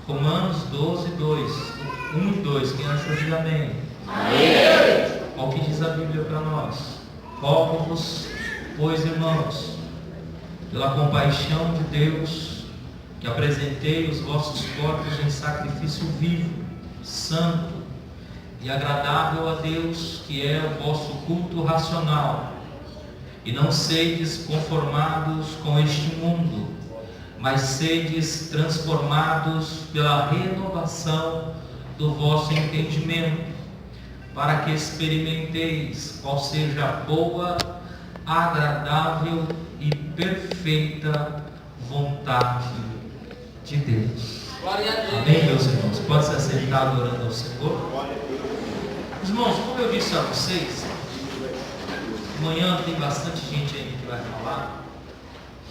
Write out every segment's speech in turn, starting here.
Romanos 12, 2. 1 e 2. Quem achou, diga amém. Amém. Olha o que diz a Bíblia para nós. Rogo-vos, pois, irmãos, pela compaixão de Deus, que apresentei os vossos corpos em sacrifício vivo, santo e agradável a Deus, que é o vosso culto racional. E não sedes conformados com este mundo, mas sedes transformados pela renovação do vosso entendimento, para que experimenteis qual seja a boa, agradável e perfeita vontade de Deus. Glória a Deus. Amém, meus irmãos? Pode se assentar adorando ao Senhor. Irmãos, como eu disse a vocês, amanhã tem bastante gente aí que vai falar,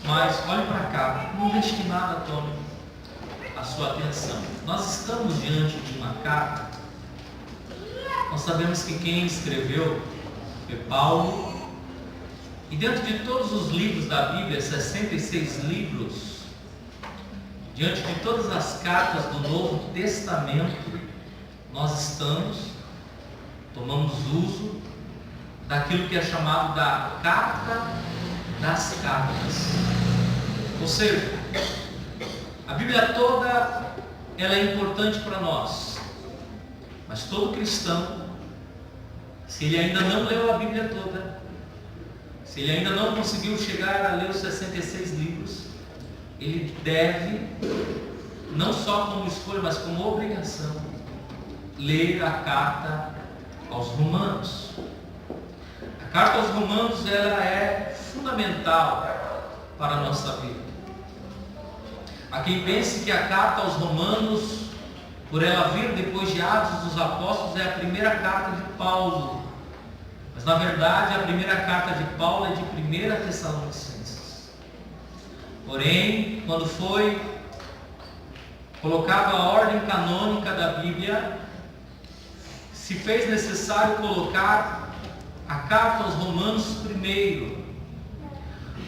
mas olhe para cá, não deixe que nada tome a sua atenção. Nós estamos diante de uma carta. Nós sabemos que quem escreveu foi Paulo, e dentro de todos os livros da Bíblia, 66 livros, diante de todas as cartas do Novo Testamento, nós tomamos uso daquilo que é chamado da carta das cartas. Ou seja, a Bíblia toda ela é importante para nós, mas todo cristão, se ele ainda não leu a Bíblia toda, se ele ainda não conseguiu chegar a ler os 66 livros, ele deve, não só como escolha, mas como obrigação, ler a carta aos Romanos. A carta aos Romanos ela é fundamental para a nossa vida. Há quem pense que a carta aos Romanos, por ela vir depois de Atos dos Apóstolos, é a primeira carta de Paulo. Mas na verdade a primeira carta de Paulo é de 1 Tessalonicenses. Porém, quando foi colocada a ordem canônica da Bíblia, se fez necessário colocar a carta aos Romanos primeiro,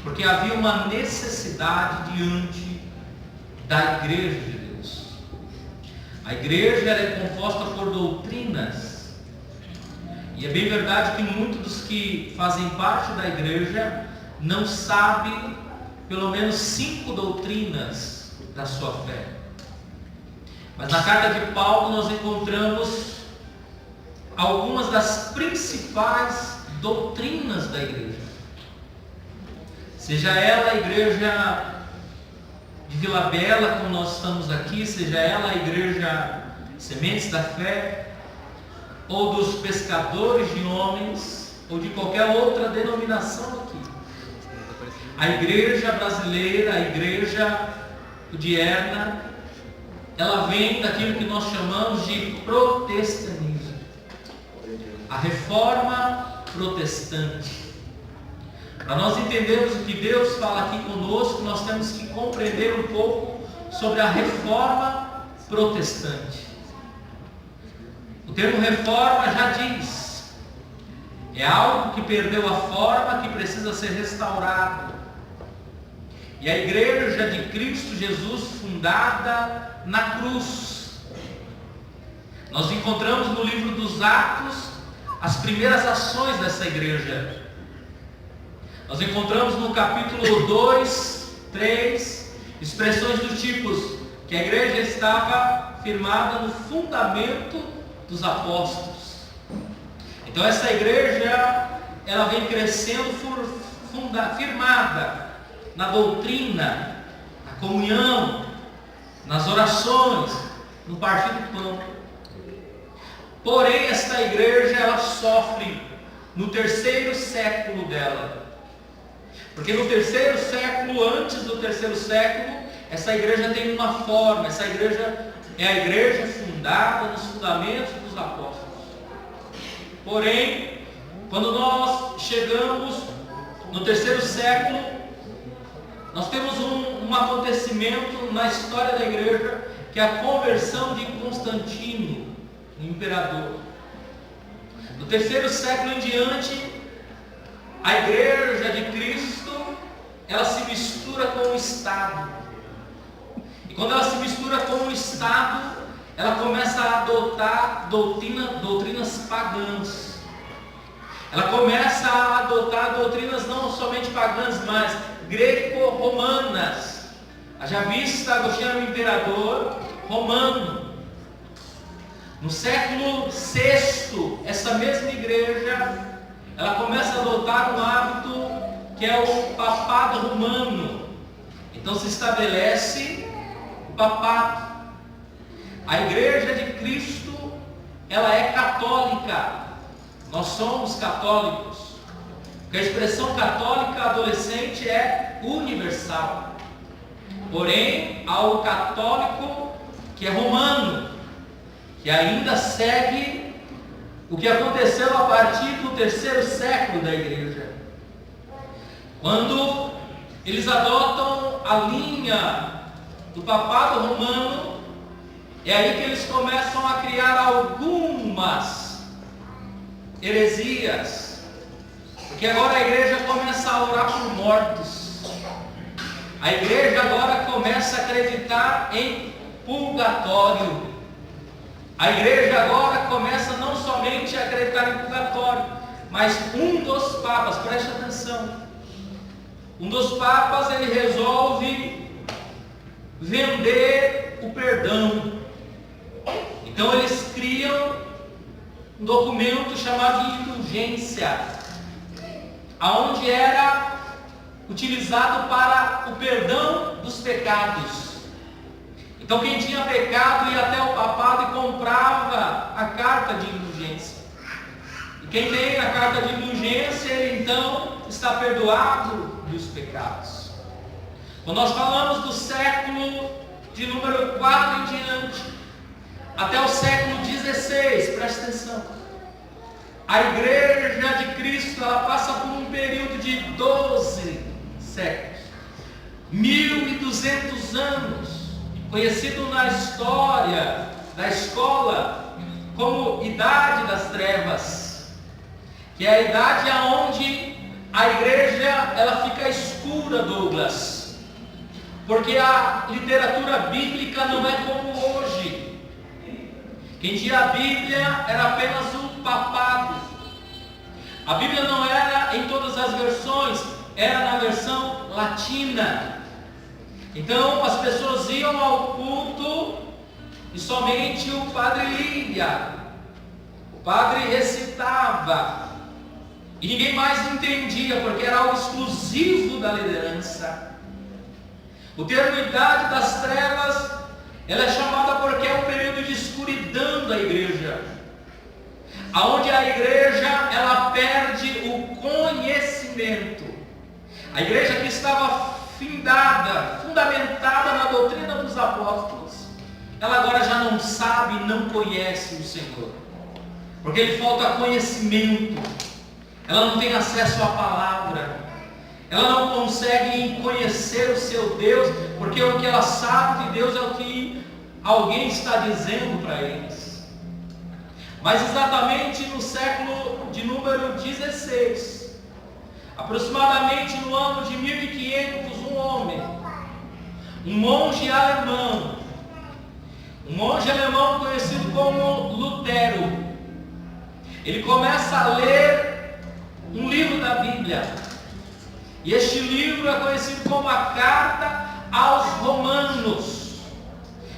porque havia uma necessidade diante da igreja de Deus. A igreja é composta por doutrinas, e é bem verdade que muitos dos que fazem parte da igreja não sabem pelo menos 5 doutrinas da sua fé. Mas na carta de Paulo nós encontramos algumas das principais doutrinas da igreja. Seja ela a igreja de Vila Bela, como nós estamos aqui, seja ela a igreja Sementes da Fé, ou dos pescadores de homens, ou de qualquer outra denominação aqui. A igreja brasileira, a igreja udierna, ela vem daquilo que nós chamamos de protestantismo. A reforma protestante. Para nós entendermos o que Deus fala aqui conosco, nós temos que compreender um pouco sobre a reforma protestante. O termo reforma já diz, é algo que perdeu a forma, que precisa ser restaurado. E a igreja de Cristo Jesus, fundada na cruz. Nós encontramos no livro dos Atos as primeiras ações dessa igreja. Nós encontramos no capítulo 2, 3, expressões do tipo que a igreja estava firmada no fundamento dos apóstolos. Então essa igreja, ela vem crescendo firmada na doutrina, na comunhão, nas orações, no partir do pão. Porém, esta igreja, ela sofre no 3º século dela. Porque no 3º século, antes do 3º século, essa igreja tem uma forma, essa igreja é a igreja fundada nos fundamentos dos apóstolos. Porém, quando nós chegamos no 3º século, nós temos um acontecimento na história da igreja, que é a conversão de Constantino, o imperador. No 3º século em diante, a igreja de Cristo, ela se mistura com o Estado. E quando ela se mistura com o Estado, ela começa a adotar doutrinas pagãs. Ela começa a adotar doutrinas não somente pagãs, mas greco-romanas. Haja vista Agostinho, imperador romano. No século VI, essa mesma igreja, ela começa a adotar um hábito que é o papado romano. Então se estabelece o papado. A igreja de Cristo, ela é católica. Nós somos católicos. Porque a expressão católica adolescente é universal. Porém, há o católico que é romano, que ainda segue o que aconteceu a partir do 3º século da igreja, quando eles adotam a linha do papado romano. É aí que eles começam a criar algumas heresias, porque agora a igreja começa a orar por mortos. A igreja agora começa a acreditar em purgatório. A igreja agora começa não somente a acreditar em purgatório, mas um dos papas, preste atenção, um dos papas, ele resolve vender o perdão. Então eles criam um documento chamado de indulgência, aonde era utilizado para o perdão dos pecados. Então quem tinha pecado ia até o papado e comprava a carta de indulgência. E quem tem a carta de indulgência, ele então está perdoado dos pecados. Quando nós falamos do século de número 4 em diante, até o século XVI, preste atenção, a igreja de Cristo, ela passa por um período de 12 séculos, 1200 anos, conhecido na história da escola como Idade das Trevas, que é a idade aonde a igreja ela fica escura, Douglas, porque a literatura bíblica não é como hoje. Quem tinha a Bíblia era apenas o papado. A Bíblia não era em todas as versões, era na versão latina. Então as pessoas iam ao culto e somente o padre lia. O padre recitava. E ninguém mais entendia, porque era algo exclusivo da liderança. O termo Idade das Trevas, ela é chamada porque é um período de escuridão da igreja, aonde a igreja ela perde o conhecimento. A igreja que estava fundamentada na doutrina dos apóstolos, ela agora já não sabe, não conhece o Senhor, porque lhe falta conhecimento. Ela não tem acesso à palavra, ela não consegue conhecer o seu Deus, porque o que ela sabe de Deus é o que alguém está dizendo para eles. Mas exatamente no século de número 16, aproximadamente no ano de 1500, um homem, um monge alemão conhecido como Lutero, ele começa a ler um livro da Bíblia. E este livro é conhecido como a Carta aos Romanos.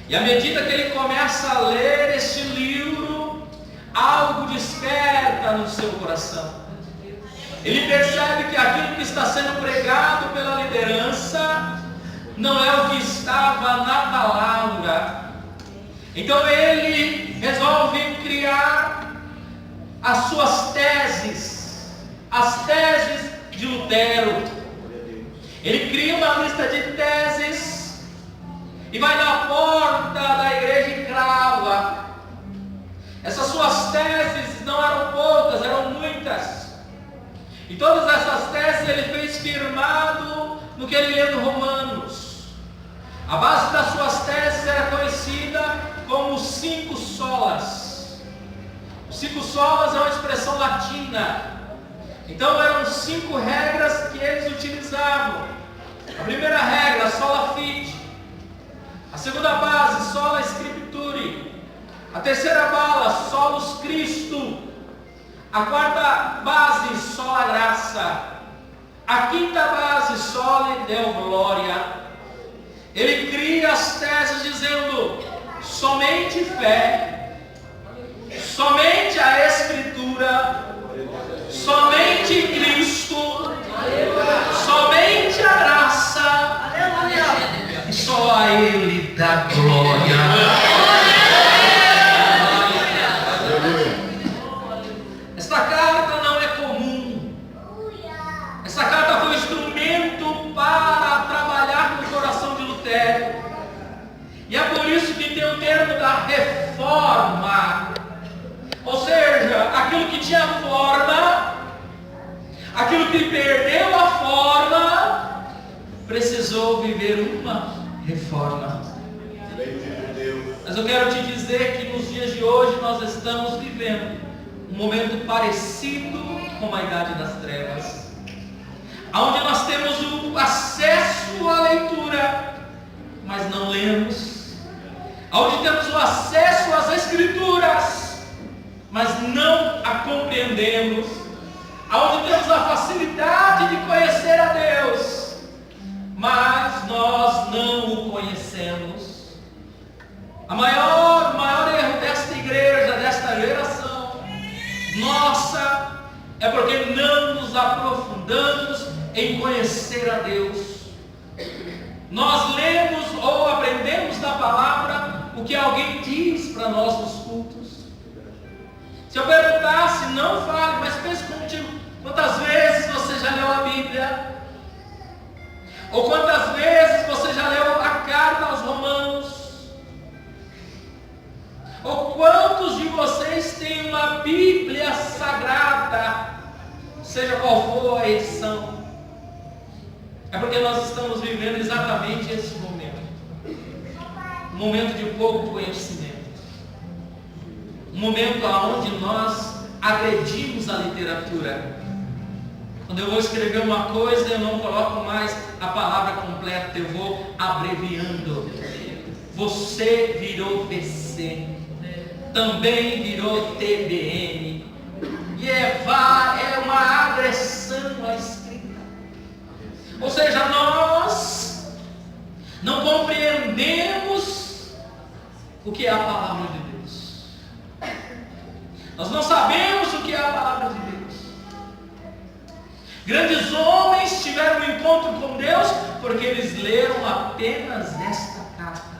E à medida que ele começa a ler este livro, algo desperta no seu coração. Ele percebe que aquilo que está sendo pregado pela liderança não é o que estava na palavra. Então ele resolve criar as suas teses, as teses de Lutero. Ele cria uma lista de teses e vai na porta da igreja e crava. Essas suas teses não eram poucas, eram muitas. E todas essas teses ele fez firmado no que ele lê no Romanos. A base das suas teses era conhecida como os 5 solas. Os 5 solas é uma expressão latina. Então eram 5 regras que eles utilizavam. A primeira regra, sola fide. A A segunda base, sola scripturae. A terceira base, solus Christo. A quarta base, sola graça. A quinta base, soli Deo gloria. Ele cria as teses dizendo: somente fé, somente a Escritura, somente Cristo, somente a graça, e só a Ele dá glória. Esta carta não é comum. Essa carta foi um instrumento para trabalhar no coração de Lutero. E é por isso que tem o termo da reforma. Ou seja, aquilo que tinha forma, aquilo que perdeu a forma, precisou viver uma reforma. Mas eu quero te dizer que nos dias de hoje nós estamos vivendo um momento parecido com a Idade das Trevas, onde nós temos o acesso à leitura, mas não lemos, onde temos o acesso às Escrituras, mas não a compreendemos, onde temos a facilidade de conhecer a Deus, mas nós não o conhecemos. O maior erro desta igreja, desta geração nossa, é porque não nos aprofundamos em conhecer a Deus. Nós lemos ou aprendemos da palavra o que alguém diz para nós nos cultos. Se eu perguntasse, não fale, mas pense contigo, quantas vezes você já leu a Bíblia? Ou quantas vezes você já leu a carta aos Romanos? Ou quantos de vocês têm uma Bíblia sagrada, seja qual for a edição? É porque nós estamos vivendo exatamente esse momento. Um momento de pouco conhecimento. Um momento onde nós agredimos a literatura. Quando eu vou escrever uma coisa, eu não coloco mais a palavra completa, eu vou abreviando. Você virou PC. Também virou TBN. E é uma agressão à escrita. Ou seja, nós não compreendemos o que é a palavra de Deus. Nós não sabemos o que é a palavra de Deus. Grandes homens tiveram um encontro com Deus porque eles leram apenas esta carta.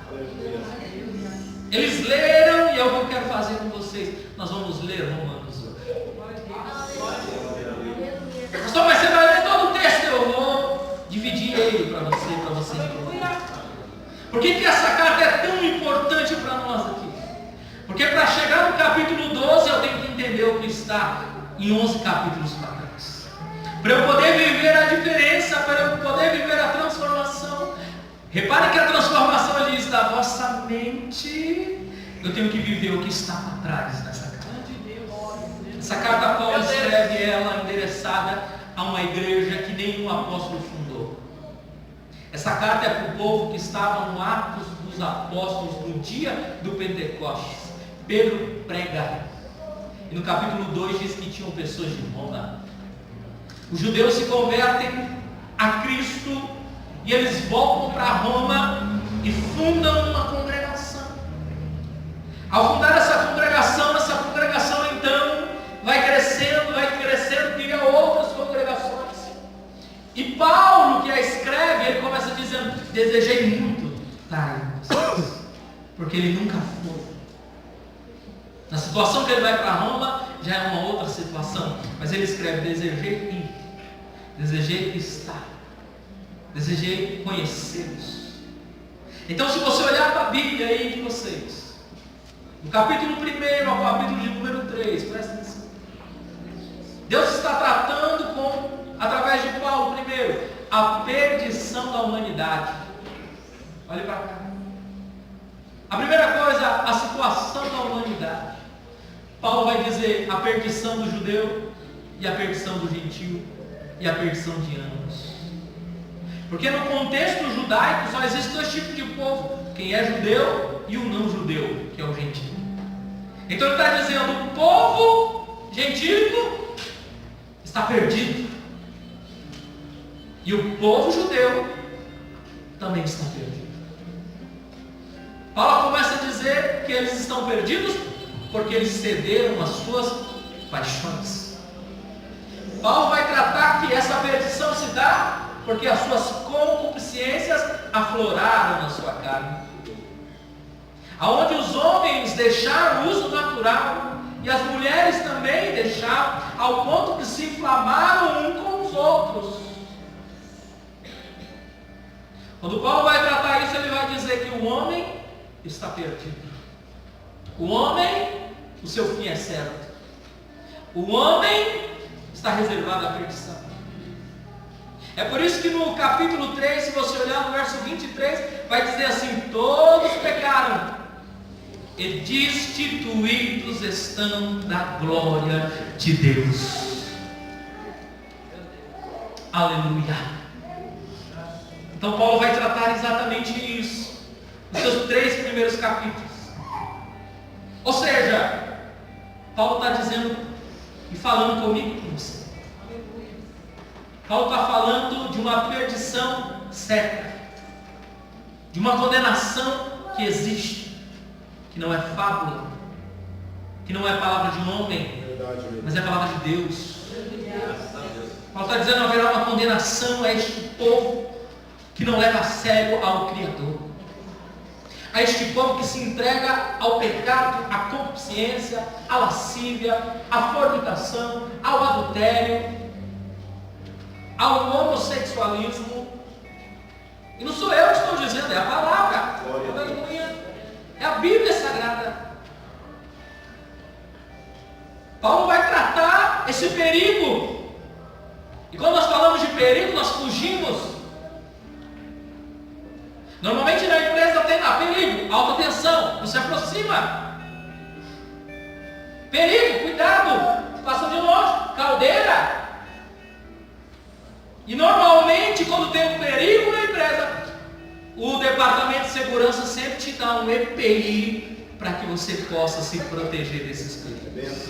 Eles leram, e é o que eu quero fazer com vocês. Nós vamos ler Romanos hoje. Pastor, mas você vai ler todo o texto? Eu vou dividir ele para você entender. Por que essa carta é tão importante para nós aqui? Porque para chegar no capítulo 12 eu tenho que entender o que está em 11 capítulos para trás. Para eu poder viver a diferença, para eu poder viver a transformação. Repare que a transformação diz da vossa mente. Eu tenho que viver o que está por trás dessa carta. Essa carta Paulo escreve ela endereçada a uma igreja que nenhum apóstolo fundou. Essa carta é para o povo que estava no Atos dos Apóstolos no dia do Pentecostes. Pedro prega. E no capítulo 2 diz que tinham pessoas de Roma. Os judeus se convertem a Cristo e eles voltam para Roma e fundam uma congregação. Ao fundar essa congregação então vai crescendo, cria outras congregações. E Paulo, que a escreve, ele começa dizendo: desejei muito estar em vocês, porque ele nunca foi. Na situação que ele vai para Roma, já é uma outra situação, mas ele escreve: desejei ir, desejei estar, desejei conhecê-los. Então, se você olhar para a Bíblia aí de vocês, no capítulo 1 ao capítulo de número 3, presta atenção. Deus está tratando através de Paulo, primeiro, a perdição da humanidade. Olhe para cá. A primeira coisa, a situação da humanidade. Paulo vai dizer a perdição do judeu e a perdição do gentio e a perdição de ambos. Porque no contexto judaico só existe dois tipos de povo: quem é judeu e o não judeu, que é o gentil. Então ele está dizendo, o povo gentílico está perdido. E o povo judeu também está perdido. Paulo começa a dizer que eles estão perdidos porque eles cederam às suas paixões. Paulo vai tratar que essa perdição se dá porque as suas concupiscências afloraram na sua carne. Aonde os homens deixaram o uso natural e as mulheres também deixaram, ao ponto que se inflamaram uns com os outros. Quando Paulo vai tratar isso, ele vai dizer que o homem está perdido. O homem, o seu fim é certo. O homem está reservado à perdição. É por isso que no capítulo 3, se você olhar no verso 23, vai dizer assim: todos pecaram e destituídos estão da glória de Deus. Aleluia. Então Paulo vai tratar exatamente isso nos seus 3 primeiros capítulos. Ou seja, Paulo está dizendo e falando comigo e com você. Paulo está falando de uma perdição certa, de uma condenação que existe, que não é fábula, que não é palavra de homem, mas é palavra de Deus. Paulo está dizendo que haverá uma condenação a este povo que não leva a sério ao Criador, a este povo que se entrega ao pecado, à concupiscência, à lascívia, à fornicação, ao adultério, ao homossexualismo. E não sou eu que estou dizendo, é a palavra. Aleluia. É a Bíblia Sagrada. Paulo vai tratar esse perigo. E quando nós falamos de perigo, nós fugimos. Normalmente na empresa tem lá, perigo, alta tensão, não se aproxima. Perigo, cuidado, passa de longe, caldeira. E normalmente quando tem um perigo na empresa, o departamento de segurança sempre te dá um EPI para que você possa se proteger desses perigos.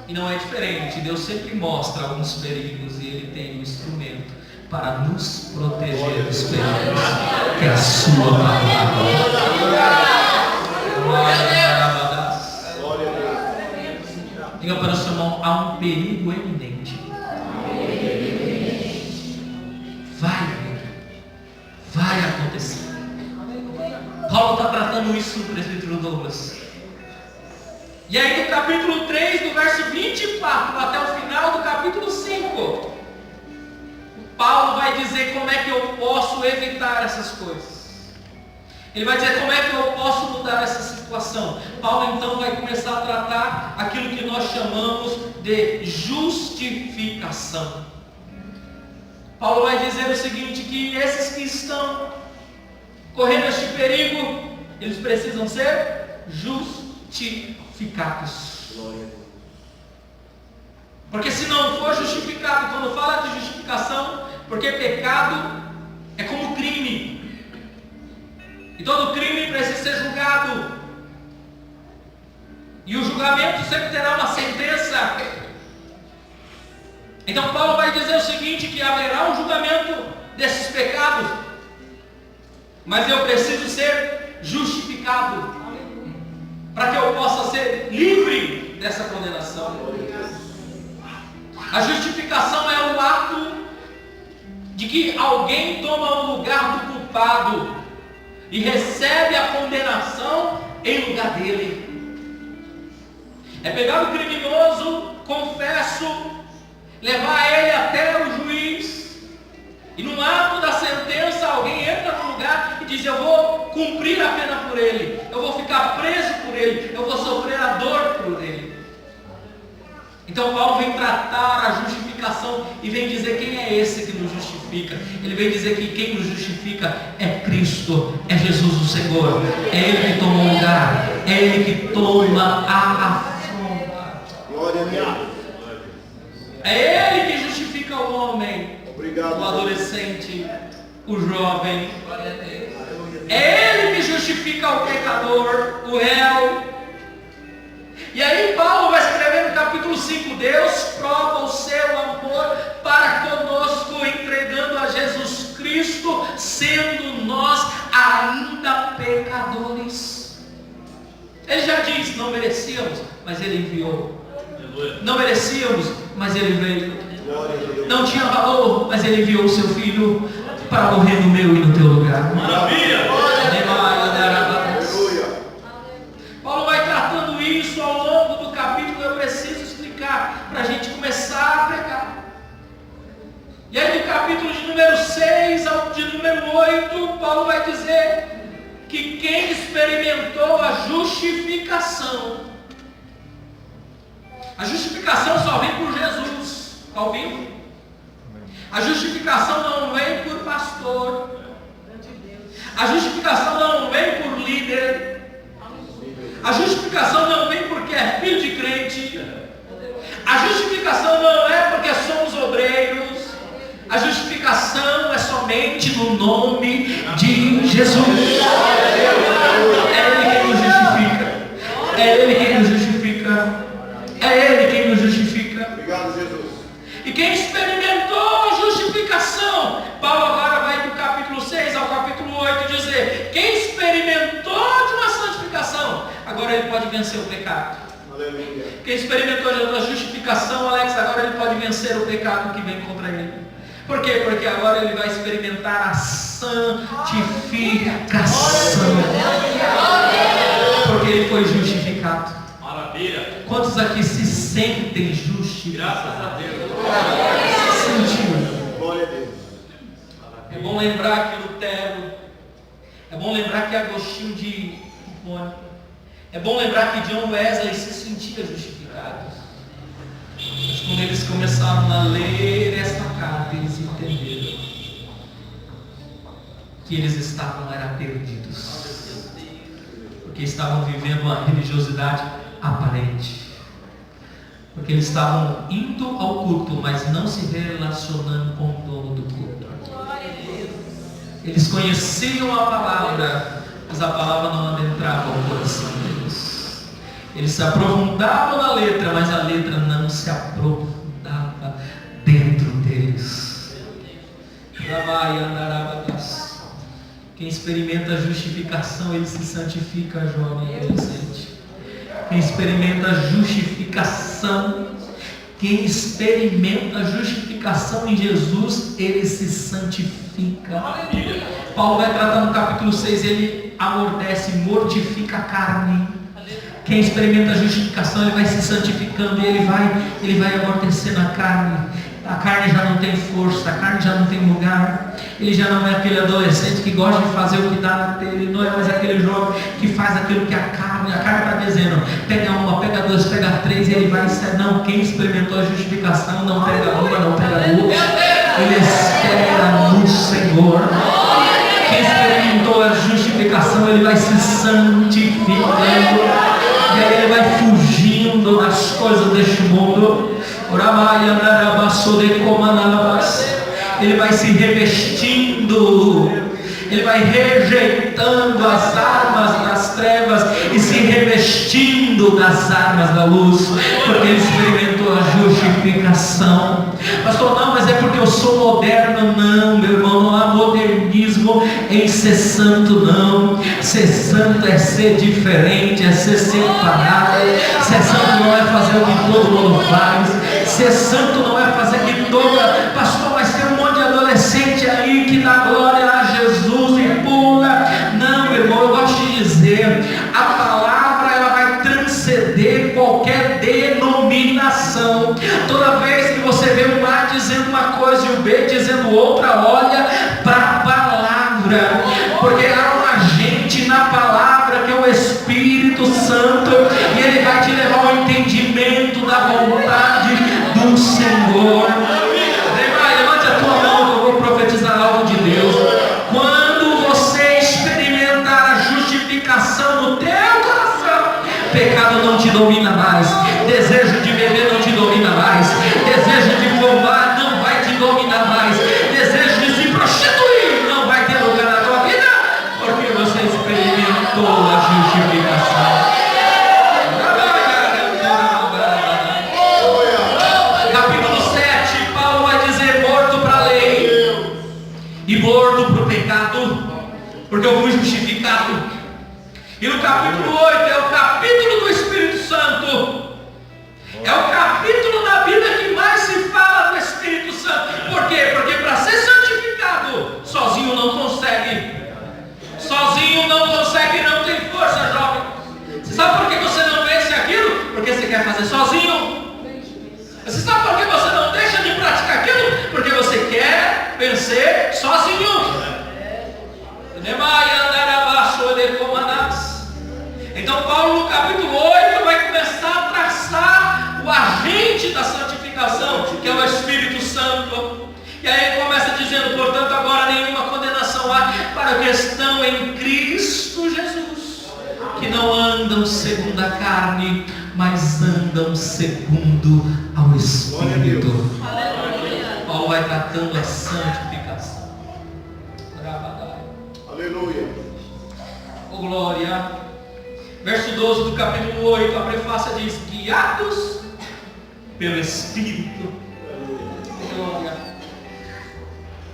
E não é diferente, Deus sempre mostra alguns perigos e Ele tem um instrumento para nos proteger dos perigos, que é a sua palavra. Diga para o seu irmão, há um perigo eminente. Vai acontecer. Paulo está tratando isso no presbítero Douglas. E aí no capítulo 3, do verso 24 até o final do capítulo 5, Paulo vai dizer como é que eu posso evitar essas coisas. Ele vai dizer como é que eu posso mudar essa situação. Paulo então vai começar a tratar aquilo que nós chamamos de justificação. Paulo vai dizer o seguinte, que esses que estão correndo este perigo, eles precisam ser justificados. Porque se não for justificado, quando fala de justificação, porque pecado é como crime. E todo crime precisa ser julgado. E o julgamento sempre terá uma sentença. Então Paulo vai dizer o seguinte, que haverá um julgamento desses pecados, mas eu preciso ser justificado, para que eu possa ser livre dessa condenação. A justificação é o ato de que alguém toma o lugar do culpado e recebe a condenação em lugar dele. É pegar o criminoso, confesso, levar ele até o juiz, e no ato da sentença alguém entra no lugar e diz: eu vou cumprir a pena por ele, eu vou ficar preso por ele, eu vou sofrer a dor por ele. Então Paulo vem tratar a justificação e vem dizer quem é esse que nos justifica. Ele vem dizer que quem nos justifica é Cristo, é Jesus o Senhor, é Ele que toma o lugar, é Ele que toma a afronta. Glória a Deus. É Ele que justifica o homem, Obrigado, o adolescente, o jovem. É Ele que justifica o pecador, o réu. E aí Paulo vai escrever no capítulo 5, Deus prova o seu amor para conosco, entregando a Jesus Cristo, sendo nós ainda pecadores. Ele já diz, não merecíamos, mas Ele enviou. Não merecíamos, mas Ele veio. Não tinha valor, mas Ele enviou o seu Filho para morrer no meu e no teu lugar. Maravilha! Paulo vai tratando isso ao longo do capítulo. Eu preciso explicar para a gente começar a pregar. E aí do capítulo de número 6 ao de número 8, Paulo vai dizer que quem experimentou a justificação só vem por Jesus. Está ouvindo? A justificação não vem por pastor. A justificação não vem por líder. A justificação não vem porque é filho de crente. A justificação não é porque somos obreiros. A justificação é somente no nome de Jesus. É Ele quem nos justifica. É Ele quem nos justifica. É Ele quem nos justifica. Obrigado, Jesus. E quem experimentou a justificação, Paulo agora vai do capítulo 6 ao capítulo 8 dizer, quem experimentou de uma santificação, agora ele pode vencer o pecado. Aleluia. Quem experimentou de uma justificação, Alex, agora ele pode vencer o pecado que vem contra ele. Por quê? Porque agora ele vai experimentar a santificação. Porque ele foi justificado. Maravilha! Quantos aqui se sentem justificados? Graças a Deus! Sentiu. Glória a Deus. É bom lembrar que Lutero, é bom lembrar que Agostinho de Hipona, é bom lembrar que John Wesley se sentia justificado. Mas quando eles começaram a ler esta carta, eles entenderam que eles estavam perdidos, porque estavam vivendo uma religiosidade aparente, porque eles estavam indo ao culto, mas não se relacionando com o dono do culto. Eles conheciam a palavra, mas a palavra não adentrava o coração deles. Eles se aprofundavam na letra, mas a letra não se aprofundava dentro deles. Quem experimenta a justificação, ele se santifica, jovem e adolescente. Quem experimenta a justificação, quem experimenta a justificação em Jesus, ele se santifica. Paulo vai tratar no capítulo 6, ele amortece, mortifica a carne. Quem experimenta a justificação, ele vai se santificando e ele vai amortecendo a carne. A carne já não tem força, a carne já não tem lugar. Ele já não é aquele adolescente que gosta de fazer o que dá na telha. Ele não é mais aquele jovem que faz aquilo que a carne está dizendo. Pega uma, pega duas, pega três e ele vai sair. Não, quem experimentou a justificação não pega uma, não pega duas. Ele espera no Senhor. Quem experimentou a justificação, ele vai se santificando. E aí ele vai fugindo das coisas deste mundo. Ele vai se revestindo, ele vai rejeitando as armas das trevas e se revestindo das armas da luz, porque ele experimentou a justificação. Pastor, não, mas é porque eu sou moderno. Não, meu irmão, não há modernismo em ser santo, não. Ser santo é ser diferente, é ser separado. Ser santo não é fazer o que todo mundo faz. Ser santo não é fazer o que toda... Pastor, mas tem um monte de adolescente aí que dá glória a Jesus e pula. Não, meu irmão, eu gosto de dizer, a palavra ela vai transcender qualquer denominação. Toda vez que você vê um A dizendo uma coisa e o B dizendo outra, olha para a palavra, porque há um agente na palavra que é o Espírito Santo, e ele vai te levar ao entendimento da vontade do Senhor. Levante a tua mão que eu vou profetizar algo de Deus. Quando você experimentar a justificação no teu coração, pecado não te domina mais, desejo de beber não te domina mais, desejo de fumar não vai te dominar mais, desejo de se prostituir capítulo 8 é o capítulo do Espírito Santo. É o capítulo da Bíblia que mais se fala do Espírito Santo. Por quê? Porque para ser santificado, sozinho não consegue. Sozinho não consegue, não tem força, jovem. Você sabe por que você não vence aquilo? Porque você quer fazer sozinho. Você sabe por que você não deixa de praticar aquilo? Porque você quer vencer sozinho. Então Paulo no capítulo 8 vai começar a traçar o agente da santificação, que é o Espírito Santo. E aí ele começa dizendo: portanto agora nenhuma condenação há para os que estão em Cristo Jesus, que não andam segundo a carne, mas andam segundo ao Espírito. Paulo vai tratando a santificação. Aleluia. Oh, glória. Verso 12 do capítulo 8, a prefácia diz: guiados pelo Espírito. Glória.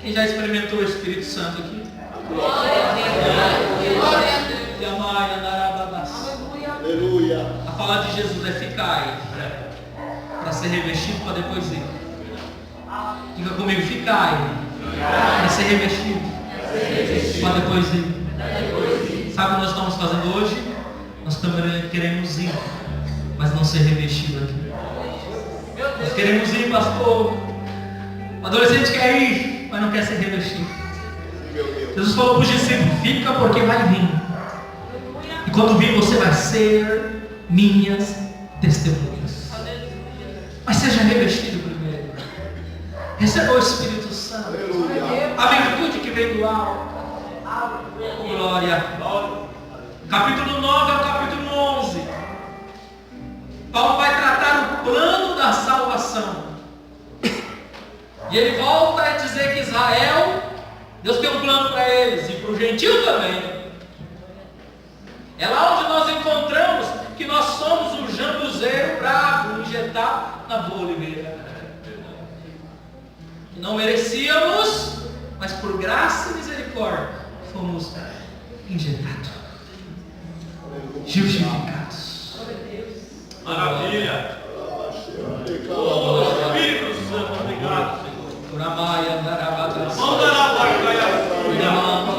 Quem já experimentou o Espírito Santo aqui? Glória a Deus. Aleluia. A palavra de Jesus é ficai, para ser revestido, para depois ir. Diga comigo: ficai, para ser revestido, para depois ir. Sabe o que nós estamos fazendo hoje? Nós também queremos ir, mas não ser revestido aqui. Nós queremos ir, pastor. O adolescente quer ir, mas não quer ser revestido. Jesus falou para os discípulos: fica, porque vai vir. E quando vir, você vai ser minhas testemunhas. Mas seja revestido primeiro. Receba o Espírito Santo. Aleluia. A virtude que vem do alto. Glória. Capítulo 9 ao capítulo 11. Paulo vai tratar o plano da salvação. E ele volta a dizer que Israel, Deus tem um plano para eles e para o gentil também. É lá onde nós encontramos que nós somos um jambuzeiro bravo, injetado na boa oliveira. Que não merecíamos, mas por graça e misericórdia fomos injetados, justificados. Maravilha. Oh, Espírito Santo, obrigado, Senhor.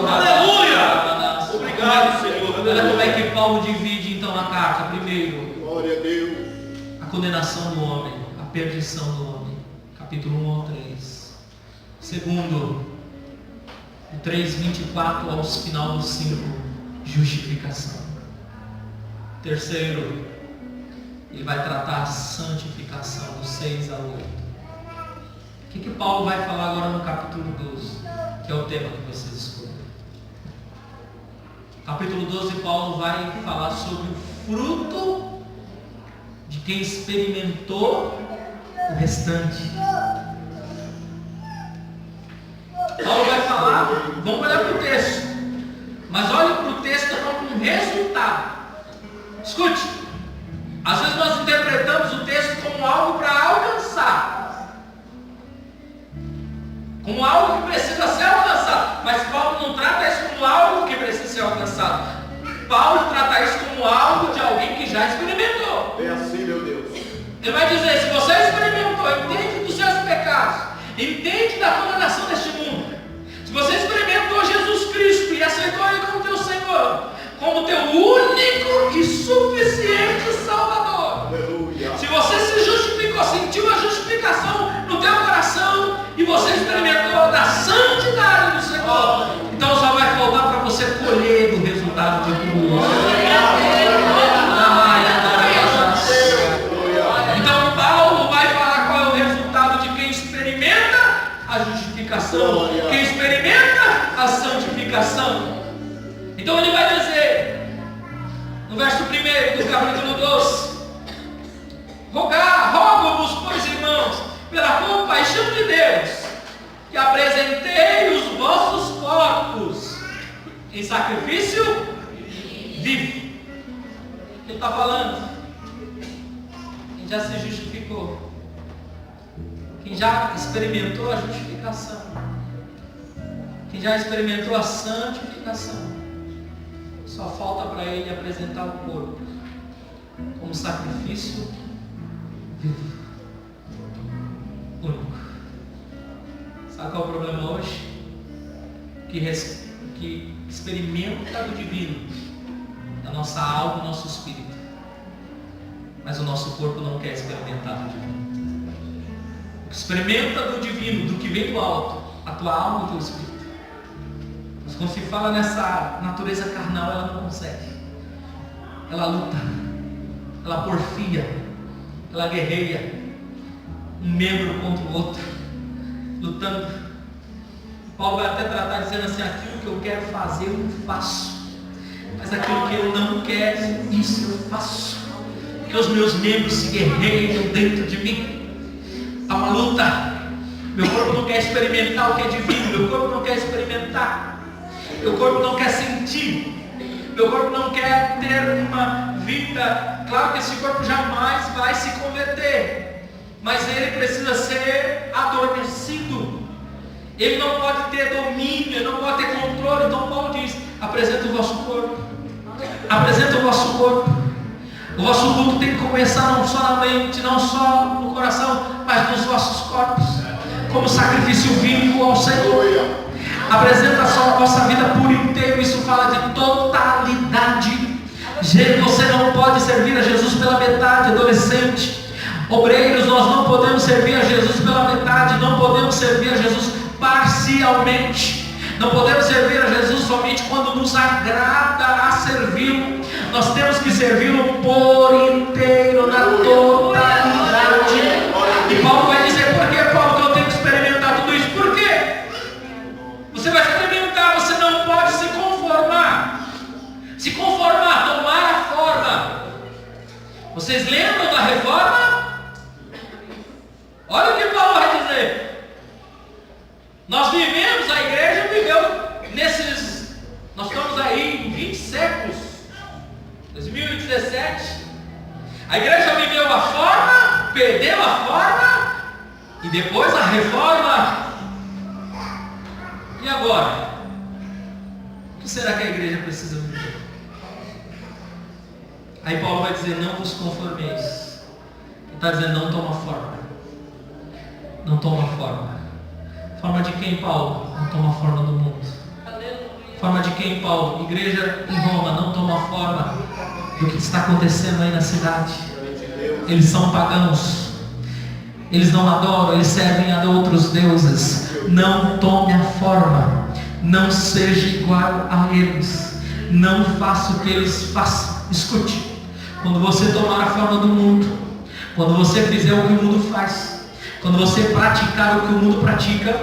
Aleluia. Obrigado, Senhor. Olha como é que Paulo divide então a carta. Primeiro, glória a Deus. a condenação do homem, a perdição do homem. Capítulo 1 ao 3. Segundo, do 3:24 ao final do 5, justificação. Terceiro, ele vai tratar a santificação, do 6 ao 8. O que Paulo vai falar agora no capítulo 12, que é o tema que vocês escolheram? Capítulo 12, Paulo vai falar sobre o fruto de quem experimentou o restante. Paulo vai falar, vamos olhar para o texto, mas olhe para o texto como um resultado. Escute, às vezes nós interpretamos o texto como algo para alcançar, como algo que precisa ser alcançado, mas Paulo não trata isso como algo que precisa ser alcançado. Paulo trata isso como algo de alguém que já experimentou. É assim, meu Deus. Ele vai dizer: se você experimentou, entende dos seus pecados, entende da condenação deste mundo, se você experimentou Jesus Cristo e aceitou Ele como teu Senhor, como teu único e suficiente Salvador, Aleluia. se você se justificou, sentiu a justificação no teu coração e você experimentou da santidade do Senhor, então só vai faltar para você colher o resultado de tudo. Então Paulo vai falar qual é o resultado de quem experimenta a justificação, quem experimenta a santificação. Então ele vai dizer no verso 1 do capítulo 12: rogo-vos, pois, irmãos, pela compaixão de Deus, que apresentei os vossos corpos em sacrifício vivo. O que ele está falando? Quem já se justificou, quem já experimentou a justificação, quem já experimentou a santificação, Só falta para ele apresentar o corpo como sacrifício vivo, único. Sabe qual é o problema hoje? Que experimenta do divino da nossa alma e nosso espírito, mas o nosso corpo não quer experimentar do divino. Experimenta do divino, do que vem do alto, a tua alma e o teu espírito. Mas quando se fala nessa natureza carnal, ela não consegue. Ela luta, ela porfia, ela guerreia, um membro contra o outro, lutando. Paulo vai até tratar dizendo assim: aquilo que eu quero fazer eu não faço, mas aquilo que eu não quero, isso eu faço. Que os meus membros se guerreiam dentro de mim. Há uma luta. Meu corpo não quer experimentar o que é divino, meu corpo não quer experimentar, meu corpo não quer sentir, meu corpo não quer ter uma vida. Claro que esse corpo jamais vai se converter, mas ele precisa ser adormecido. Ele não pode ter domínio, ele não pode ter controle. Então Paulo diz: apresenta o vosso corpo, apresenta o vosso corpo. O vosso culto tem que começar não só na mente, não só no coração, mas nos vossos corpos, como sacrifício vivo ao Senhor. Apresenta só a vossa vida por inteiro. Isso fala de totalidade. Gente, você não pode servir a Jesus pela metade, adolescente. Obreiros, nós não podemos servir a Jesus pela metade, não podemos servir a Jesus parcialmente, não podemos servir a Jesus somente quando nos agrada a servi-lo. Nós temos que servi-lo por inteiro, na totalidade. E Paulo vai dizer: por que, Paulo, que eu tenho que experimentar tudo isso? Por quê? Você vai experimentar, você não pode se conformar. Se conformar, tomar a forma. Vocês lembram da reforma? Olha o que Paulo vai dizer. Nós vivemos, a igreja viveu nesses, nós estamos aí em 20 séculos, 2017, a igreja viveu a forma, perdeu a forma, e depois a reforma. E agora? O que será que a igreja precisa viver? Aí Paulo vai dizer: não vos conformeis. Ele está dizendo: não toma forma. Não toma forma. Forma de quem, Paulo? Não toma forma do mundo. Forma de quem, Paulo? Igreja em Roma não toma forma do que está acontecendo aí na cidade. Eles são pagãos. Eles não adoram, eles servem a outros deuses. Não tome a forma. Não seja igual a eles. Não faça o que eles façam. Escute. Quando você tomar a forma do mundo, quando você fizer o que o mundo faz, quando você praticar o que o mundo pratica,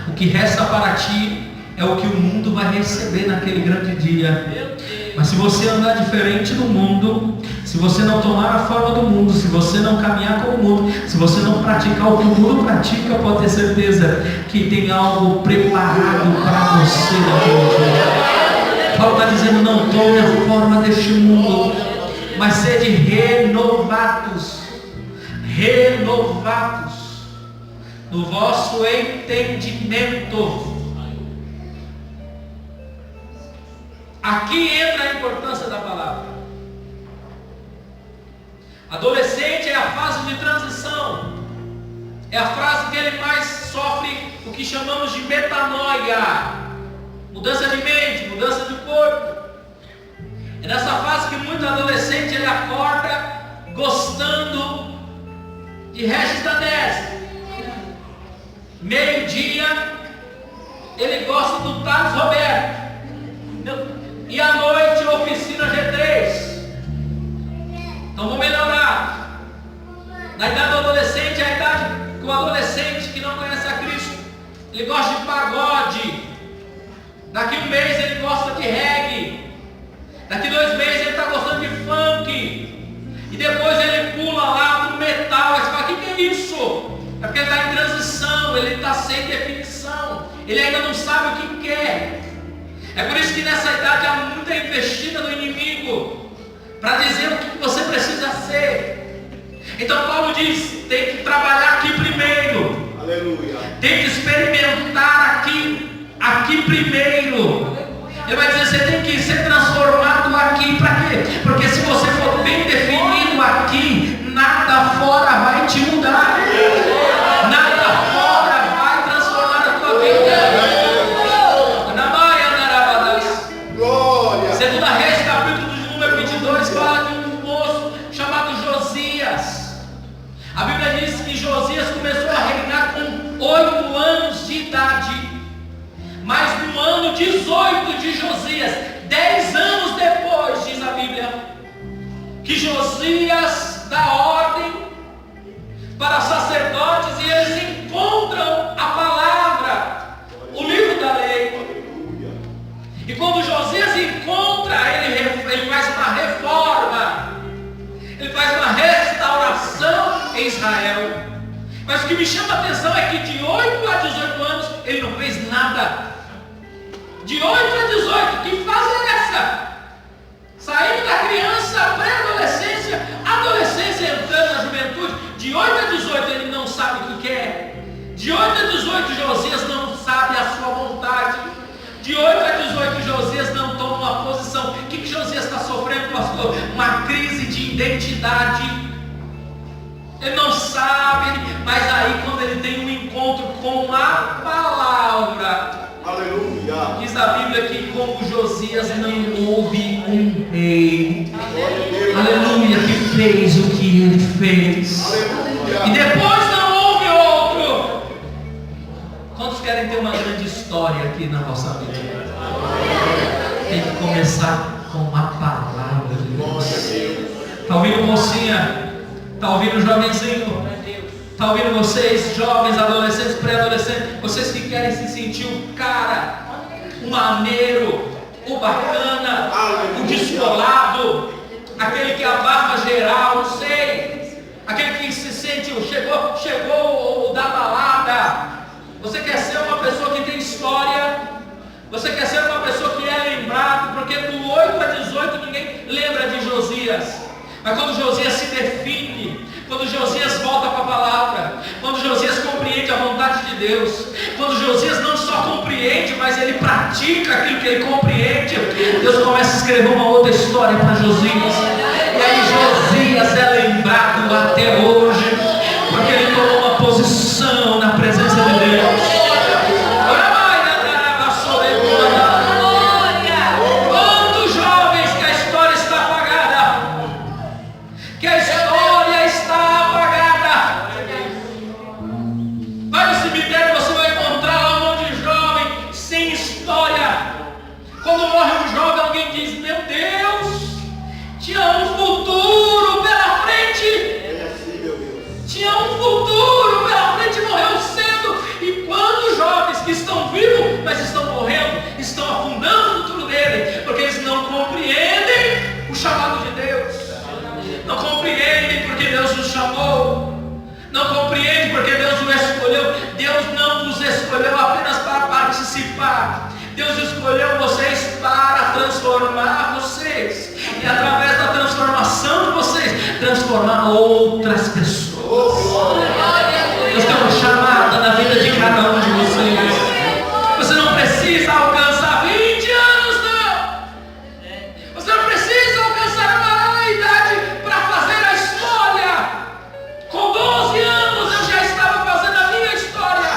o que resta para ti é o que o mundo vai receber naquele grande dia. Mas se você andar diferente do mundo, se você não tomar a forma do mundo, se você não caminhar como o mundo, se você não praticar o que o mundo pratica, pode ter certeza que tem algo preparado para você naquele dia. Paulo está dizendo: não tome a forma deste mundo, mas sede renovados, renovados no vosso entendimento. Aqui entra a importância da palavra. Adolescente é a fase de transição, é a fase que ele mais sofre o que chamamos de metanoia, mudança de mente, mudança de corpo. É nessa fase que muito adolescente ele acorda gostando de Regis Danese. Meio-dia ele gosta do Thales Roberto. E à noite oficina G3. Então vou melhorar. Na idade do adolescente é a idade que o adolescente que não conhece a Cristo, ele gosta de pagode. Daqui um mês ele gosta de reggae. Daqui 2 meses ele está gostando de funk. E depois ele pula lá pro metal. Aí você fala: o que é isso? É porque ele está em transição, ele está sem definição, ele ainda não sabe o que quer. É por isso que nessa idade há muita investida do inimigo para dizer o que você precisa ser. Então Paulo diz: tem que trabalhar aqui primeiro. Aleluia. Tem que experimentar aqui primeiro. Ele vai dizer: você tem que ser transformado quê? Porque se você for bem definido aqui, nada fora vai te mudar. Nada fora vai transformar a tua vida. Glória. Segunda Reis, capítulo de número 22, fala de um moço chamado Josias. A Bíblia diz que Josias começou a reinar com 8 anos de idade. Mas no ano 18 de Josias, 10 anos depois, diz a Bíblia, que Josias dá ordem para sacerdotes e eles encontram a palavra, o livro da lei. E quando Josias encontra, ele faz uma reforma, ele faz uma restauração em Israel. Mas o que me chama a atenção é que de 8 a 18 anos ele não fez nada. De 8 a 18, que fase é essa? Saindo da criança, pré-adolescência, adolescência, entrando na juventude. De 8 a 18 ele não sabe o que quer. De 8 a 18 Josias não sabe a sua vontade. De 8 a 18 Josias não toma uma posição. O que Josias está sofrendo, pastor? Uma crise de identidade. Ele não sabe, mas aí quando ele tem um encontro com a palavra, Aleluia. diz a Bíblia que como Josias não houve um rei, aleluia, que fez o que ele fez. Aleluia. E depois não houve outro. Quantos querem ter uma grande história aqui na nossa vida? Tem que começar com a palavra de Deus. Está ouvindo, mocinha? Está ouvindo, jovenzinho? Está ouvindo vocês, jovens, adolescentes, pré-adolescentes? Vocês que querem se sentir o cara, o maneiro, o bacana, o descolado, aquele que abafa geral, não sei, aquele que se sente, chegou o da balada. Você quer ser uma pessoa que tem história? Você quer ser uma pessoa que é lembrado? Porque do 8 a 18 ninguém lembra de Josias. Mas quando Josias se define, quando Josias volta para a palavra, quando Josias compreende a vontade de Deus, quando Josias não só compreende, mas ele pratica aquilo que ele compreende, Deus começa a escrever uma outra história para Josias. E aí Josias é lembrado até hoje, porque ele tomou uma posição na presença de Deus. Quantos jovens que a história está apagada, que a história está apagada. Vai no cemitério, você vai encontrar lá um monte de jovem sem história. Quando morre um jovem, alguém diz: meu Deus, tinha um futuro pela frente. Tinha um futuro pela frente, morreu cedo. E quantos jovens que estão vivos, mas estão morrendo, estão afundando o futuro dele, porque eles não compreendem o chamado de Deus. Não compreendem porque Deus os chamou. Não compreendem porque Deus os escolheu. Deus não os escolheu apenas para participar. Deus escolheu vocês para transformar vocês. E através da transformação de vocês, transformar outras pessoas. Deus tem uma chamada na vida de cada um de vocês. Você não precisa alcançar 20 anos, não. Você não precisa alcançar a maioridade para fazer a história. Com 12 anos eu já estava fazendo a minha história.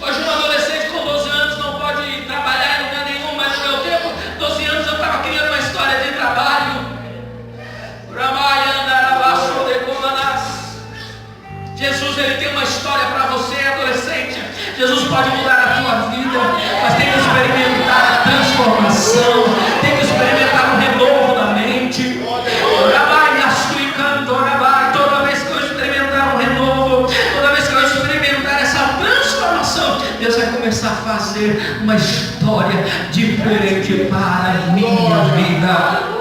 Hoje um adolescente com 12 anos não pode trabalhar em lugar nenhum, mas no meu tempo, 12 anos eu estava criando uma história de trabalho. Jesus, ele tem uma história para você, adolescente. Jesus pode mudar a tua vida, mas tem que experimentar a transformação, tem que experimentar o renovo da mente. Toda vez que eu experimentar um renovo, toda vez que eu experimentar essa transformação, Deus vai começar a fazer uma história diferente para a minha vida.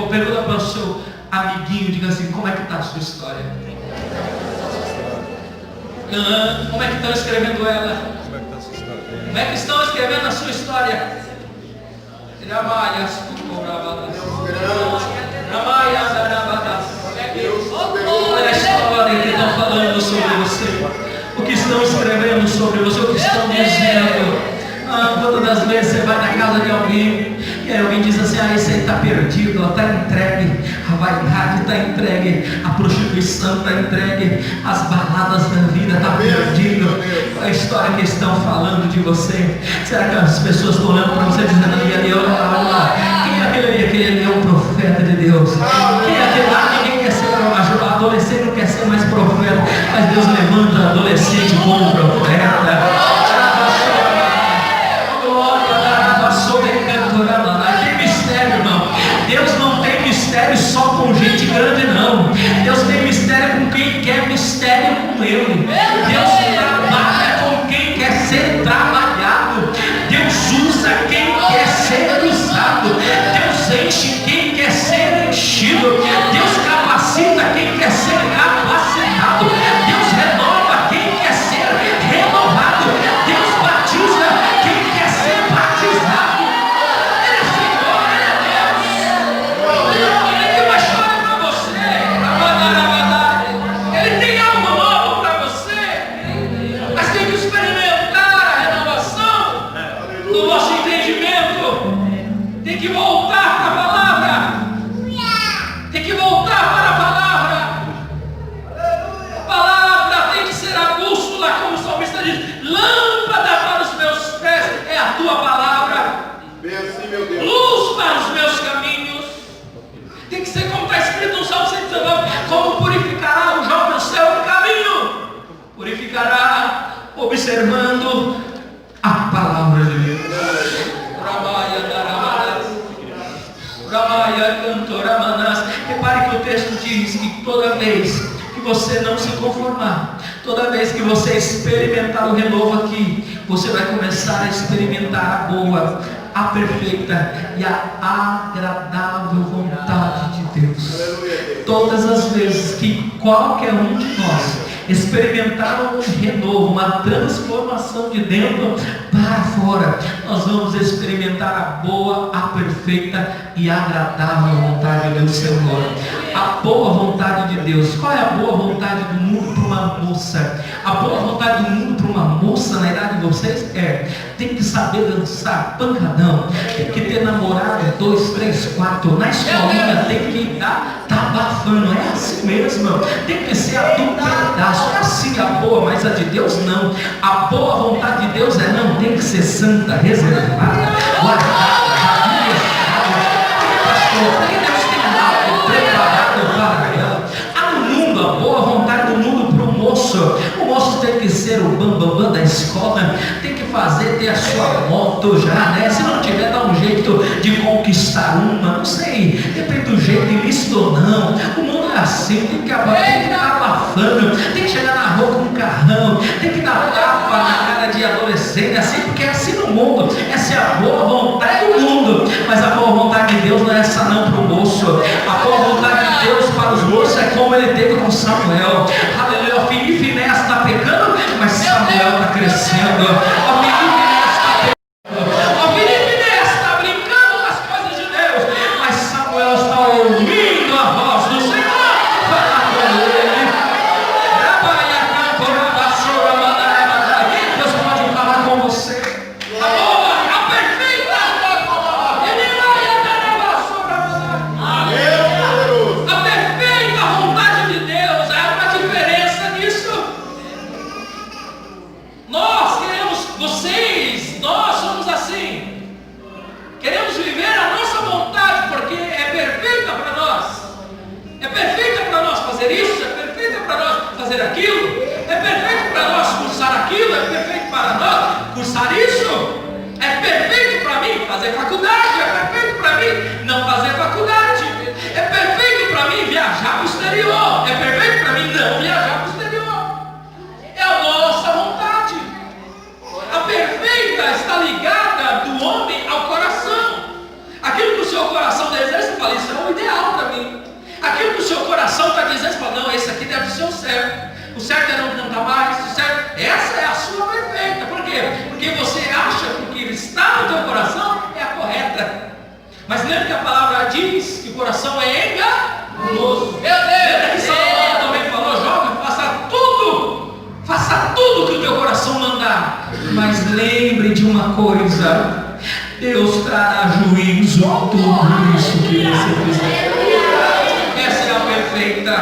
Pergunta para o seu amiguinho, diga assim: como é que está a sua história? Como é que estão escrevendo ela? Como é que estão escrevendo a sua história? Olha a história que estão falando sobre você, o que estão escrevendo sobre você, o que estão dizendo. Quantas das vezes você vai na casa de alguém, E aí alguém diz assim: esse aí está perdido, está entregue, a vaidade está entregue, a prostituição está entregue, as baladas da vida está perdido. A história que estão falando de você, será que as pessoas estão olhando para você dizendo: olha lá, quem é aquele ali? Aquele ali é um profeta de Deus. Quem é aquele lá? Ninguém quer ser adolescente, não quer ser mais profeta, mas Deus levanta adolescente como profeta. Tem mistério, irmão. Deus não tem mistério só com gente grande, não. Deus tem mistério com quem quer mistério com Ele. Deus trabalha com quem quer ser trabalhado. Deus usa quem quer ser usado. Deus enche quem quer ser enchido. Deus capacita quem quer ser capacitado. Deus renova quem quer ser renovado. Deus batiza quem quer ser batizado. Ele é Senhor, Ele é Deus. Ele tem uma história para você. Ele tem algo novo para você. Mas tem que experimentar a renovação do nosso entendimento. Tem que voltar para a palavra. Tem que voltar para a palavra. A palavra tem que ser a bússola, como o salmista diz: lâmpada para os meus pés é a tua palavra, Bem assim, meu Deus. luz para os meus caminhos. Tem que ser como está escrito no Salmo 119: como purificará o jovem o seu caminho? Purificará observando a palavra de Deus. Repare que o texto diz que toda vez que você não se conformar, toda vez que você experimentar o renovo aqui, você vai começar a experimentar a boa, a perfeita e a agradável vontade de Deus. Todas as vezes que qualquer um de nós experimentar um renovo, uma transformação de dentro para fora, nós vamos experimentar a boa, a perfeita e agradável vontade do Senhor. A boa vontade de Deus. Qual é a boa vontade do mundo para uma moça? A boa vontade do mundo para uma moça na idade de vocês tem que saber dançar pancadão, tem que ter namorado 2, 3, 4, na escolinha tem que estar abafando, é assim mesmo, tem que ser a do pedaço, é assim a boa, mas a de Deus não. A boa vontade de Deus não, tem que ser santa, reservada, guardada, porque Deus tem algo preparado para ela. No mundo, a boa vontade do mundo para o moço. O moço tem que ser o bambambam da escola, tem que ter a sua moto já, né? Se não tiver, dá um jeito de conquistar uma, não sei, depende do jeito, ilícito ou não. O mundo é assim, tem que ficar abafando, tem que chegar na rua com um carrão, tem que dar tapa na cara de adolescente, assim, porque é assim no mundo. Essa é a boa vontade do mundo, mas a boa vontade de Deus não é essa não para o moço. A boa vontade de Deus para os moços é como ele teve com Samuel. Aleluia. O Filipe e Finés está pecando, mas Samuel está crescendo. O Filipe e Finés está brincando com as coisas de Deus, mas Samuel está ouvindo a voz do Senhor falar com ele. Deus pode falar com você. A boa, a perfeita, a perfeita vontade de Deus. Há uma diferença nisso. Nós queremos, nós somos assim. Queremos viver a nossa vontade porque é perfeita para nós. É perfeita para nós fazer isso, é perfeita para nós fazer aquilo, é perfeito para nós cursar aquilo, é perfeito para nós cursar isso, é perfeito para mim fazer faculdade, é perfeito para mim não fazer faculdade, é perfeito para mim viajar para o exterior, é perfeito para mim não viajar para o exterior. É a nossa vontade. A perfeita está ligada do homem ao coração. Aquilo que o seu coração deseja, você fala: isso é o ideal para mim. Aquilo que o seu coração está dizendo, você fala: não, esse aqui deve ser o certo. O certo é não cantar mais, o certo. Essa é a sua perfeita. Por quê? Porque você acha que o que está no teu coração é a correta. Mas lembra que a palavra diz que o coração é enganoso. Lembra que Salomão também falou: jovem, faça tudo que o teu coração mandar. Mas lembre de uma coisa: Deus trará juízo a tudo isso que você fizer. Essa é a perfeita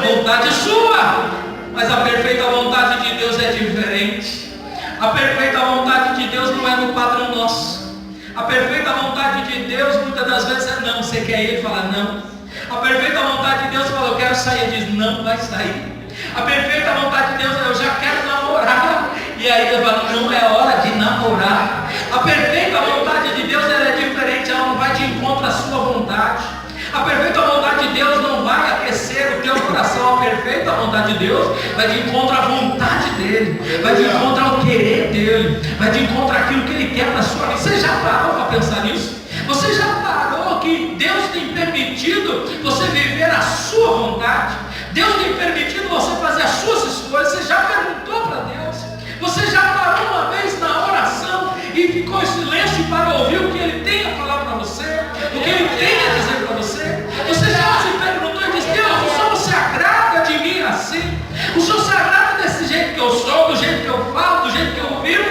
vontade sua, mas a perfeita vontade de Deus é diferente. A perfeita vontade de Deus não é no padrão nosso. A perfeita vontade de Deus muitas das vezes é não. Você quer ir? Ele fala não. A perfeita vontade de Deus fala eu quero sair. Ele diz não vai sair. A perfeita vontade de Deus é eu já quero namorar. E aí Deus fala não é hora de namorar. A perfeita vontade de Deus ela é diferente. Ela não vai de encontro à sua vontade. A perfeita vontade de Deus não vai aquecer o teu coração. A perfeita vontade de Deus vai de encontro à vontade dele, vai de encontro ao querer dele, vai de encontro àquilo que ele quer na sua vida. Você já parou para pensar nisso? Você já parou que Deus tem permitido você viver a sua vontade? Deus tem permitido você fazer as suas escolhas? Você já perguntou para Deus? Você já parou uma vez na oração e ficou em silêncio para ouvir o que ele tem a falar para você? O que ele tem a dizer para você? Você já se perguntou e disse: Deus, o Senhor se agrada de mim assim? O Senhor se agrada desse jeito que eu sou, do jeito que eu falo, do jeito que eu vivo?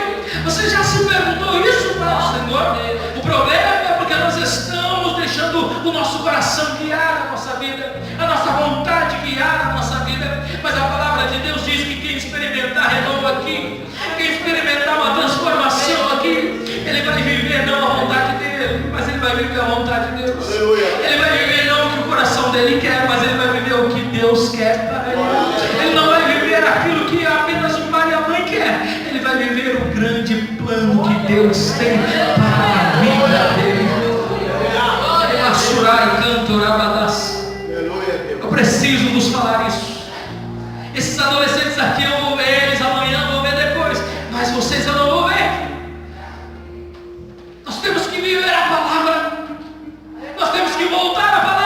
Você já se perguntou isso para o Senhor? O problema é porque nós estamos deixando o nosso coração guiar a nossa vida, a nossa vontade guiar a nossa vida. Mas a palavra de Deus diz que quem experimentar renovo aqui, quem experimentar uma transformação aqui, ele vai viver não a vontade dele, mas ele vai viver a vontade de Deus. Ele vai viver não o que o coração dele quer, mas ele vai viver o que Deus quer para ele. Ele não vai viver aquilo que apenas o pai e a mãe quer. Ele vai viver o grande plano que Deus tem para a vida dele. Eu preciso nos falar isso. Esses adolescentes aqui eu vou ver eles amanhã, vou ver depois, mas vocês eu não vou ver. Nós temos que viver a palavra. Nós temos que voltar à palavra.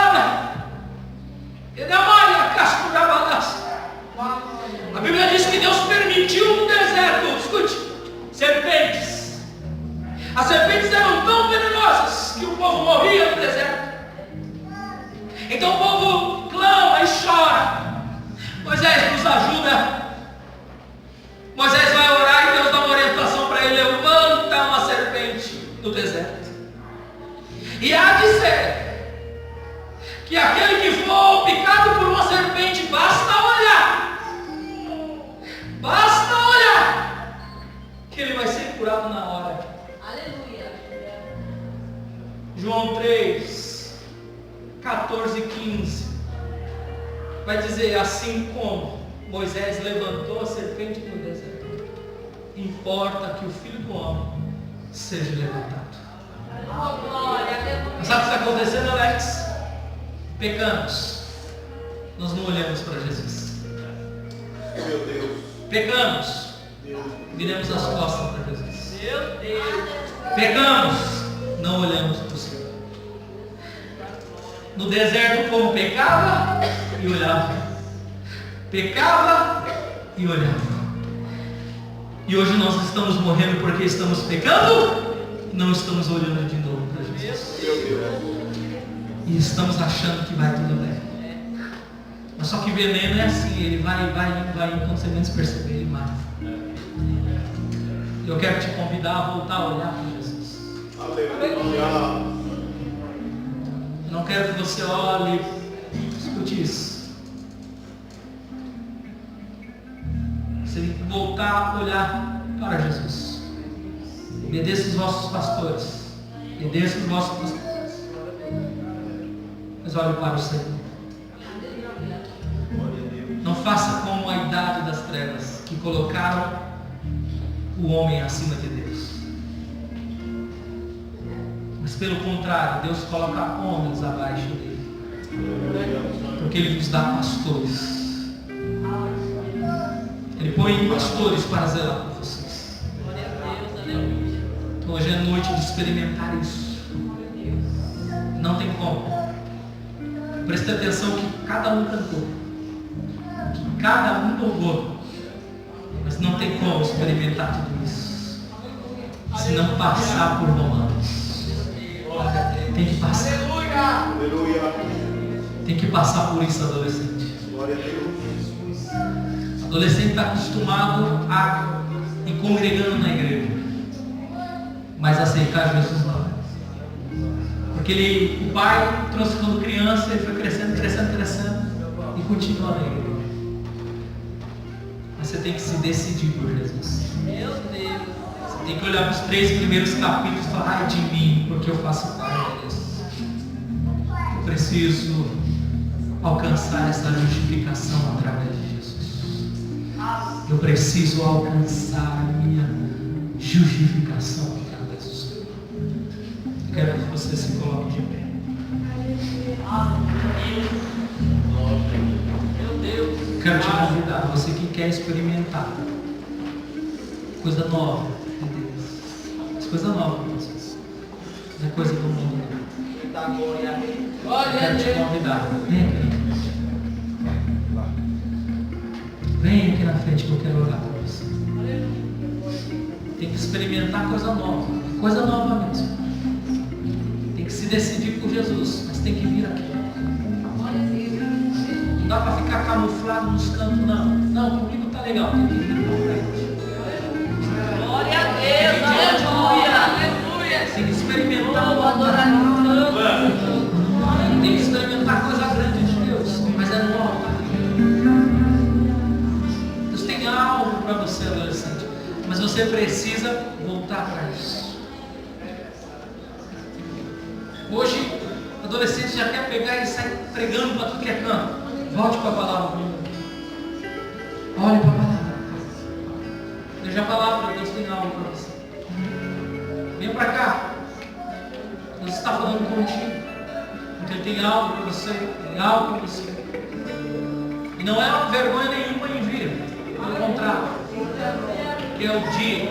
A Bíblia diz que Deus permitiu no deserto, escute, serpentes. As serpentes eram tão venenosas que o povo morria no deserto. Então o povo clama e chora. Moisés nos ajuda. Moisés vai orar e Deus dá uma orientação para ele: levanta uma serpente no deserto. E há de ser que aquele que for picado por uma serpente, basta olhar, que ele vai ser curado na hora. Aleluia. João 3, 14 e 15 vai dizer: assim como Moisés levantou a serpente no deserto, importa que o Filho do Homem seja levantado. Oh, glória, aleluia. Sabe o que está acontecendo, Alex? Pecamos, nós não olhamos para Jesus. Meu Deus. Pecamos, viramos as costas para Jesus. Meu Deus. Pecamos, não olhamos para o Senhor. No deserto o povo pecava e olhava. Pecava e olhava. E hoje nós estamos morrendo porque estamos pecando e não estamos olhando de novo para Jesus. Meu Deus. E estamos achando que vai tudo bem. Mas só que veneno é assim, ele vai, quando você menos perceber, ele mata. Eu quero te convidar a voltar a olhar para Jesus. Aleluia. Eu não quero que você olhe, escute isso. Você tem que voltar a olhar para Jesus. Obedeça os vossos pastores. Obedeça os vossos pastores. Mas olhe para o Senhor. Não faça como a idade das trevas, que colocaram o homem acima de Deus. Mas pelo contrário, Deus coloca homens abaixo dele, porque Ele nos dá pastores. Ele põe pastores para zelar por vocês. Glória a Deus, aleluia. Então hoje é noite de experimentar isso. Não tem como. Preste atenção que cada um cantou, que cada um louvou, mas não tem como experimentar tudo isso se não passar por Romanos. Tem que passar. Aleluia. Tem que passar por isso, adolescente. Glória a Deus. Adolescente está acostumado a ir congregando na igreja, mas aceitar Jesus não. O pai trouxe quando criança, ele foi crescendo e continua na igreja. Mas você tem que se decidir por Jesus. Meu Deus. Você tem que olhar para os 3 primeiros capítulos e falar: ai de mim, porque eu faço parte disso. Eu preciso alcançar essa justificação através de Jesus. Eu preciso alcançar a minha justificação através do Senhor. Eu quero que você se coloque de pé. Meu Deus. Eu quero te convidar, você que quer experimentar coisa nova de Deus. Coisa nova para vocês. Não é coisa do mundo, não. Eu quero te convidar. Vem aqui. Vem aqui na frente que eu quero orar para você. Tem que experimentar coisa nova. Coisa nova mesmo. Tem que se decidir por Jesus, mas tem que vir aqui. Não dá para ficar camuflado nos cantos, não. Não, comigo tá legal. Tem que vir para frente. Glória a Deus. Aleluia. Aleluia. Tem que experimentar Vou adorar no canto. Tem que experimentar coisa grande de Deus, mas é no altar. Deus tem algo para você, adolescente, mas você precisa voltar para isso. Hoje, adolescente já quer pegar e sair pregando para tudo que é canto. Volte para a palavra. Olhe para a palavra. Veja a palavra, Deus tem algo para você. Venha para cá. Deus está falando contigo. Porque Ele tem algo para você. Tem algo para você. E não é uma vergonha nenhuma em vir. Pelo contrário. Que é o dia